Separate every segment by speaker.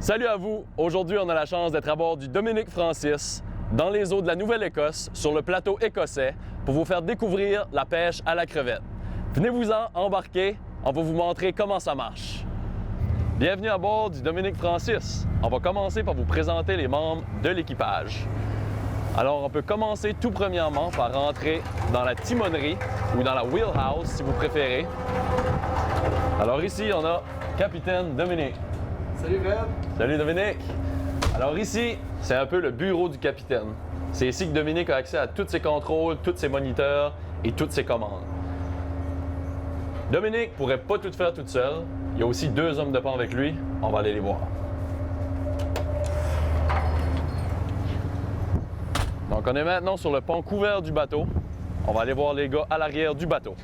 Speaker 1: Salut à vous! Aujourd'hui, on a la chance d'être à bord du Dominique Francis dans les eaux de la Nouvelle-Écosse, sur le plateau écossais, pour vous faire découvrir la pêche à la crevette. Venez-vous-en, embarquer, on va vous montrer comment ça marche. Bienvenue à bord du Dominique Francis. On va commencer par vous présenter les membres de l'équipage. Alors, on peut commencer tout premièrement par rentrer dans la timonerie ou dans la wheelhouse, si vous préférez. Alors ici, on a Capitaine Dominique.
Speaker 2: Salut Fred!
Speaker 1: Salut Dominique! Alors ici, c'est un peu le bureau du capitaine. C'est ici que Dominique a accès à tous ses contrôles, tous ses moniteurs et toutes ses commandes. Dominique pourrait pas tout faire toute seule. Il y a aussi deux hommes de pont avec lui. On va aller les voir. Donc on est maintenant sur le pont couvert du bateau. On va aller voir les gars à l'arrière du bateau.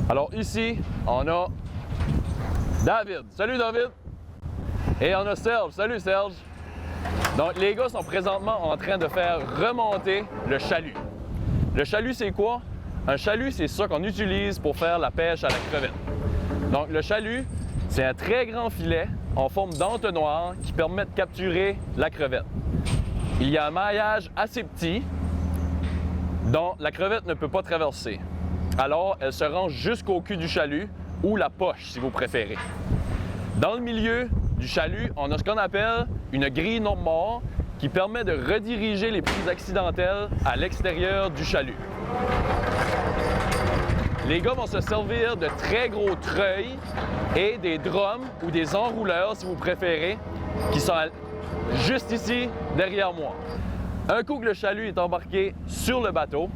Speaker 1: Alors ici, on a David. Salut David! Et on a Serge. Salut Serge! Donc les gars sont présentement en train de faire remonter le chalut. Le chalut, c'est quoi? Un chalut, c'est ça qu'on utilise pour faire la pêche à la crevette. Donc le chalut, c'est un très grand filet en forme d'entonnoir qui permet de capturer la crevette. Il y a un maillage assez petit dont la crevette ne peut pas traverser. Alors, elle se rend jusqu'au cul du chalut ou la poche, si vous préférez. Dans le milieu du chalut, on a ce qu'on appelle une grille non-mort qui permet de rediriger les prises accidentelles à l'extérieur du chalut. Les gars vont se servir de très gros treuils et des drums ou des enrouleurs, si vous préférez, qui sont juste ici, derrière moi. Un coup que le chalut est embarqué sur le bateau,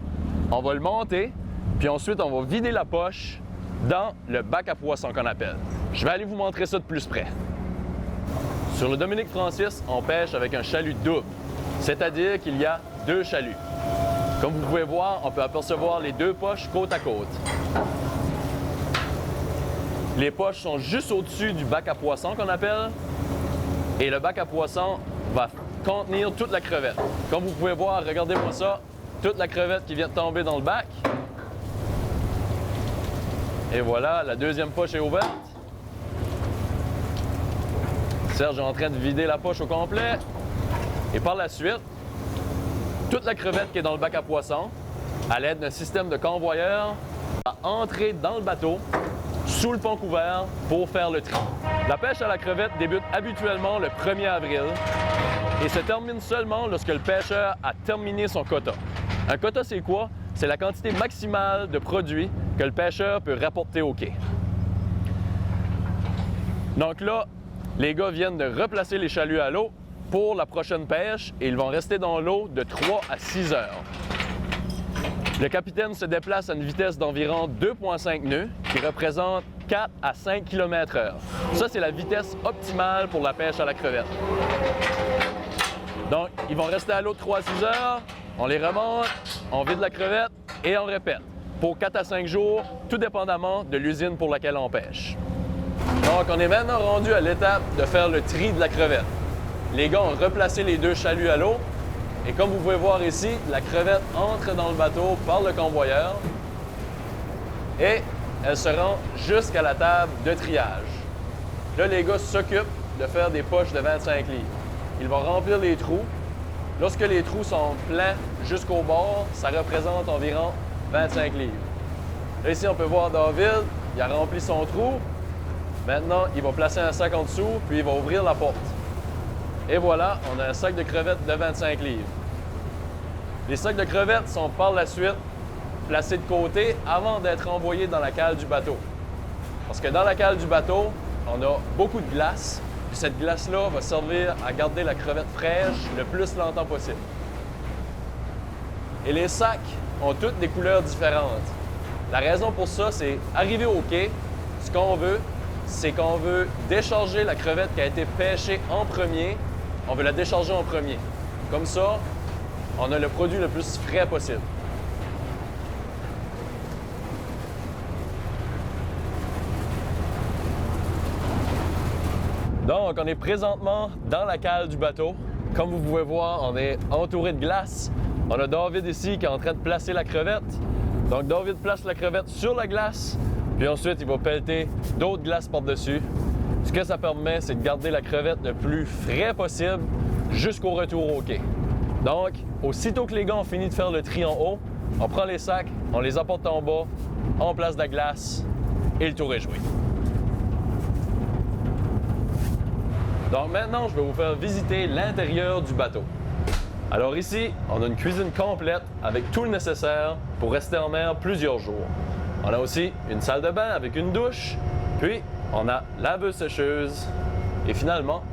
Speaker 1: on va le monter, puis ensuite on va vider la poche dans le bac à poissons qu'on appelle. Je vais aller vous montrer ça de plus près. Sur le Dominique Francis, on pêche avec un chalut double, c'est-à-dire qu'il y a deux chaluts. Comme vous pouvez voir, on peut apercevoir les deux poches côte à côte. Les poches sont juste au-dessus du bac à poissons qu'on appelle, et le bac à poissons va contenir toute la crevette. Comme vous pouvez voir, regardez-moi ça, toute la crevette qui vient de tomber dans le bac. Et voilà, la deuxième poche est ouverte. Serge est en train de vider la poche au complet. Et par la suite, toute la crevette qui est dans le bac à poissons, à l'aide d'un système de convoyeur, va entrer dans le bateau, sous le pont couvert, pour faire le tri. La pêche à la crevette débute habituellement le 1er avril et se termine seulement lorsque le pêcheur a terminé son quota. Un quota, c'est quoi? C'est la quantité maximale de produits que le pêcheur peut rapporter au quai. Donc là, les gars viennent de replacer les chaluts à l'eau pour la prochaine pêche et ils vont rester dans l'eau de 3 à 6 heures. Le capitaine se déplace à une vitesse d'environ 2,5 nœuds qui représente 4 à 5 km/h. Ça, c'est la vitesse optimale pour la pêche à la crevette. Donc, ils vont rester à l'eau de 3 à 6 heures, on les remonte, on vide la crevette et on répète pour 4 à 5 jours, tout dépendamment de l'usine pour laquelle on pêche. Donc, on est maintenant rendu à l'étape de faire le tri de la crevette. Les gars ont replacé les deux chaluts à l'eau et comme vous pouvez voir ici, la crevette entre dans le bateau par le convoyeur et elle se rend jusqu'à la table de triage. Là, les gars s'occupent de faire des poches de 25 livres. Ils vont remplir les trous. Lorsque les trous sont pleins jusqu'au bord, ça représente environ 25 livres. Là, ici, on peut voir David, il a rempli son trou. Maintenant, il va placer un sac en dessous, puis il va ouvrir la porte. Et voilà, on a un sac de crevettes de 25 livres. Les sacs de crevettes sont par la suite placés de côté avant d'être envoyés dans la cale du bateau. Parce que dans la cale du bateau, on a beaucoup de glace. Puis cette glace-là va servir à garder la crevette fraîche le plus longtemps possible. Et les sacs ont toutes des couleurs différentes. La raison pour ça, c'est arrivé au quai, ce qu'on veut, c'est qu'on veut décharger la crevette qui a été pêchée en premier. On veut la décharger en premier. Comme ça, on a le produit le plus frais possible. Donc, on est présentement dans la cale du bateau. Comme vous pouvez voir, on est entouré de glace. On a David ici qui est en train de placer la crevette. Donc, David place la crevette sur la glace. Puis ensuite, il va pelleter d'autres glaces par-dessus. Ce que ça permet, c'est de garder la crevette le plus frais possible jusqu'au retour au quai. Donc, aussitôt que les gars ont fini de faire le tri en haut, on prend les sacs, on les apporte en bas, on place de la glace et le tour est joué. Donc maintenant, je vais vous faire visiter l'intérieur du bateau. Alors ici, on a une cuisine complète avec tout le nécessaire pour rester en mer plusieurs jours. On a aussi une salle de bain avec une douche, puis on a laveuse-sécheuse et finalement,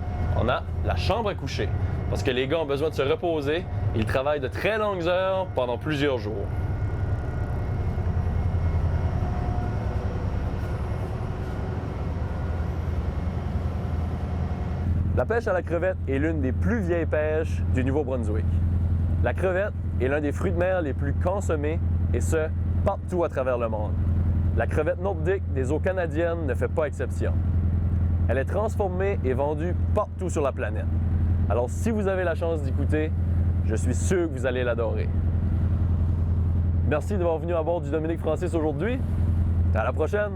Speaker 1: on a la chambre à coucher parce que les gars ont besoin de se reposer. Ils travaillent de très longues heures pendant plusieurs jours. La pêche à la crevette est l'une des plus vieilles pêches du Nouveau-Brunswick. La crevette est l'un des fruits de mer les plus consommés, et ce, partout à travers le monde. La crevette nordique des eaux canadiennes ne fait pas exception. Elle est transformée et vendue partout sur la planète. Alors si vous avez la chance d'y goûter, je suis sûr que vous allez l'adorer. Merci d'avoir venu à bord du Dominique Francis aujourd'hui. À la prochaine!